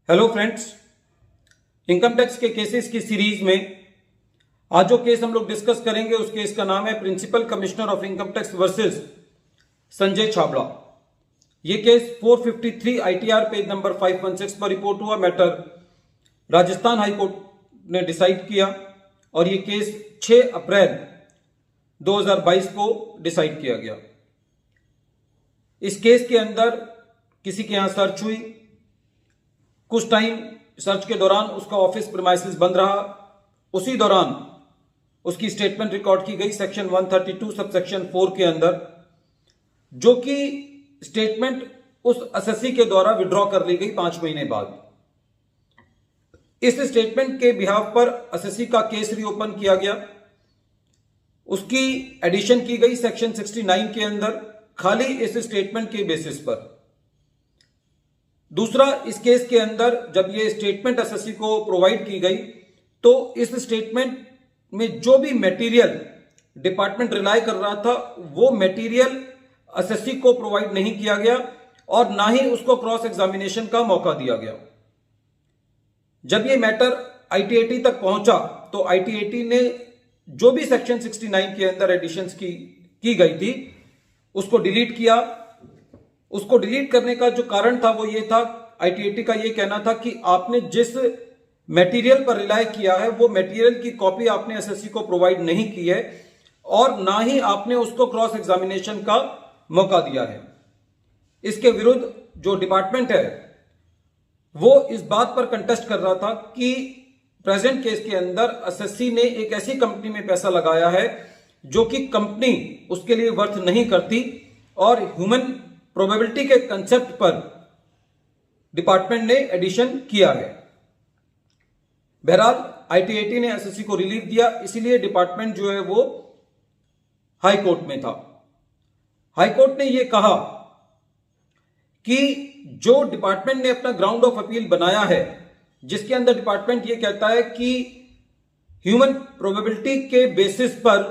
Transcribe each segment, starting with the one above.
Hello friends, income tax के cases की series में आज जो केस हम लोग डिस्कस करेंगे उस केस का नाम है principal commissioner of income tax versus Sanjay Chhabra. ये केस 453 आईटीआर पेज नंबर 516 पर रिपोर्ट हुआ। मैटर राजस्थान हाई कोर्ट ने डिसाइड किया और ये केस 6 अप्रैल 2022 को डिसाइड किया गया। इस केस के अंदर किसी के यहां सर्च हुई, कुछ टाइम सर्च के दौरान उसका ऑफिस प्रीमाइसेस बंद रहा। उसी दौरान उसकी स्टेटमेंट रिकॉर्ड की गई सेक्शन 132 सबसेक्शन 4 के अंदर, जो कि स्टेटमेंट उस एसएससी के द्वारा विड्रॉ कर ली गई 5 महीने बाद। इस स्टेटमेंट के बिहाफ पर एसएससी का केस रीओपन किया गया। उसकी एडिशन की गई सेक्शन 69 के अंदर, खाली इस स्टेटमेंट के बेसिस पर। दूसरा, इस केस के अंदर जब ये स्टेटमेंट एसएससी को प्रोवाइड की गई तो इस स्टेटमेंट में जो भी मटेरियल डिपार्टमेंट रिलाई कर रहा था वो मटेरियल एसएससी को प्रोवाइड नहीं किया गया और ना ही उसको क्रॉस एग्जामिनेशन का मौका दिया गया। जब ये मैटर आईटीएटी तक पहुंचा तो आईटीएटी ने जो भी सेक्शन 69 के अंदर एडिशंस की गई थी उसको डिलीट किया। उसको डिलीट करने का जो कारण था वो ये था, आईटीएटी का ये कहना था कि आपने जिस मटेरियल पर रिलाई किया है वो मटेरियल की कॉपी आपने एसएससी को प्रोवाइड नहीं की है और ना ही आपने उसको क्रॉस एग्जामिनेशन का मौका दिया है। इसके विरुद्ध जो डिपार्टमेंट है वो इस बात पर कंटेस्ट कर रहा था कि प्रेजेंट केस के अंदर एसएससी ने एक ऐसी कंपनी में पैसा लगाया है जो कि कंपनी उसके लिए वर्थ नहीं करती और ह्यूमन प्रोबेबिलिटी के कंसेप्ट पर डिपार्टमेंट ने एडिशन किया है। बहरहाल आईटीएटी ने एसएससी को रिलीफ दिया, इसीलिए डिपार्टमेंट जो है वो हाई कोर्ट में था। हाई कोर्ट ने यह कहा कि जो डिपार्टमेंट ने अपना ग्राउंड ऑफ अपील बनाया है, जिसके अंदर डिपार्टमेंट यह कहता है कि ह्यूमन प्रोबेबिलिटी के बेसिस पर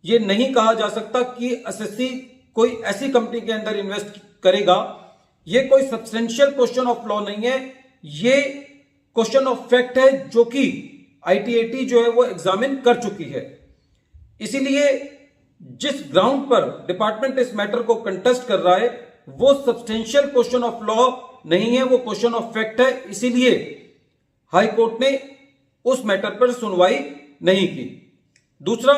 यह नहीं कहा जा सकता कि एसएससी कोई ऐसी कंपनी के अंदर इन्वेस्ट करेगा, यह कोई सब्सटेंशियल क्वेश्चन ऑफ लॉ नहीं है, यह क्वेश्चन ऑफ फैक्ट है जो कि आईटीएटी जो है वो एग्जामिन कर चुकी है। इसीलिए जिस ग्राउंड पर डिपार्टमेंट इस मैटर को कंटेस्ट कर रहा है वो सब्सटेंशियल क्वेश्चन ऑफ लॉ नहीं है, वो क्वेश्चन ऑफ फैक्ट है। इसीलिए हाई कोर्ट ने उस मैटर पर सुनवाई नहीं की। दूसरा,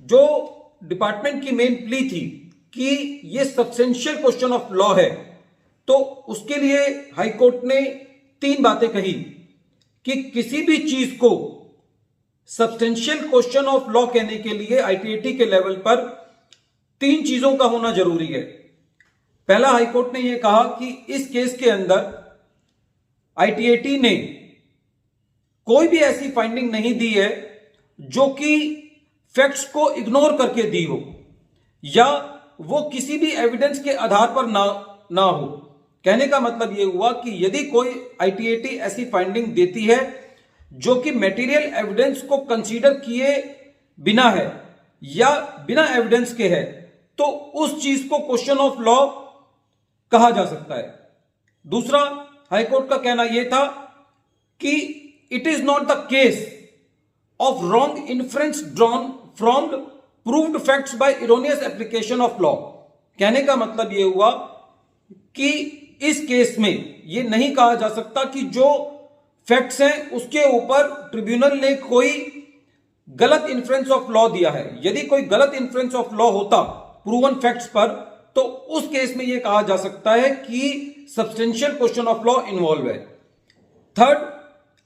जो डिपार्टमेंट की मेन प्ली थी कि ये सब्सटेंशियल क्वेश्चन ऑफ लॉ है, तो उसके लिए हाई कोर्ट ने 3 बातें कही कि किसी भी चीज को सब्सटेंशियल क्वेश्चन ऑफ लॉ कहने के लिए आईटीएटी के लेवल पर 3 चीजों का होना जरूरी है। पहला, हाई कोर्ट ने यह कहा कि इस केस के अंदर आईटीएटी ने कोई भी ऐसी फाइंडिंग नहीं दी है जो कि फैक्ट्स को इग्नोर करके दी हो या वो किसी भी एविडेंस के आधार पर ना हो। कहने का मतलब यह हुआ कि यदि कोई आईटीएटी ऐसी फाइंडिंग देती है जो कि मटेरियल एविडेंस को कंसीडर किए बिना है या बिना एविडेंस के है, तो उस चीज को क्वेश्चन ऑफ लॉ कहा जा सकता है। दूसरा, हाईकोर्ट का कहना यह था कि it is not the case of wrong inference drawn from proved facts by erroneous application of law. कहने का मतलब यह हुआ कि इस केस में यह नहीं कहा जा सकता कि जो फैक्ट्स हैं उसके ऊपर ट्रिब्यूनल ने कोई गलत इन्फ्रेंस ऑफ लॉ दिया है। यदि कोई गलत इन्फ्रेंस ऑफ लॉ होता प्रूवन फैक्ट्स पर तो उस केस में यह कहा जा सकता है कि substantial question of law involve है। थर्ड,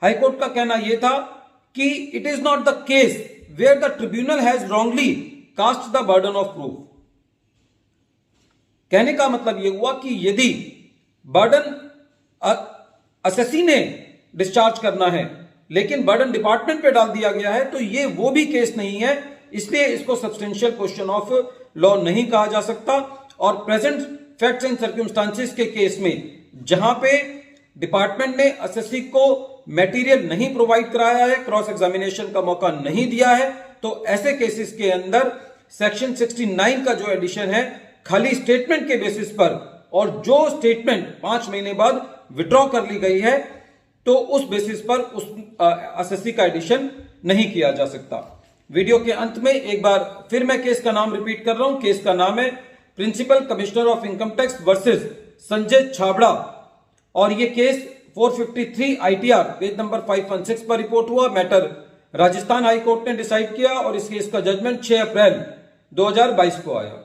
हाईकोर्ट का कहना यह था कि it is not the case where the tribunal has wrongly cast the burden of proof। कहने का मतलब यह हुआ कि यदि बर्डन एसएससी ने डिस्चार्ज करना है लेकिन बर्डन डिपार्टमेंट पे डाल दिया गया है तो ये वो भी केस नहीं है, इसलिए इसको सब्सटेंशियल क्वेश्चन ऑफ लॉ नहीं कहा जा सकता। और प्रेजेंट फैक्ट्स एंड सर्कमस्टांसेस के केस में जहां पे डिपार्टमेंट ने एसएससी को मटेरियल नहीं प्रोवाइड कराया है, क्रॉस एग्जामिनेशन का मौका नहीं दिया है, तो ऐसे केसेस के अंदर सेक्शन 69 का जो एडिशन है खाली स्टेटमेंट के बेसिस पर और जो स्टेटमेंट 5 महीने बाद विड्रॉ कर ली गई है तो उस बेसिस पर उस एसएससी का एडिशन नहीं किया जा सकता। वीडियो के अंत में एक बार फिर मैं केस का नाम रिपीट कर रहा हूं। केस का नाम है principal commissioner of income tax versus Sanjay Chhabra और ये केस 453 ITR पेज नंबर 516 पर रिपोर्ट हुआ। मैटर राजस्थान हाई कोर्ट ने डिसाइड किया और इस केस का जजमेंट 6 अप्रैल 2022 को आया।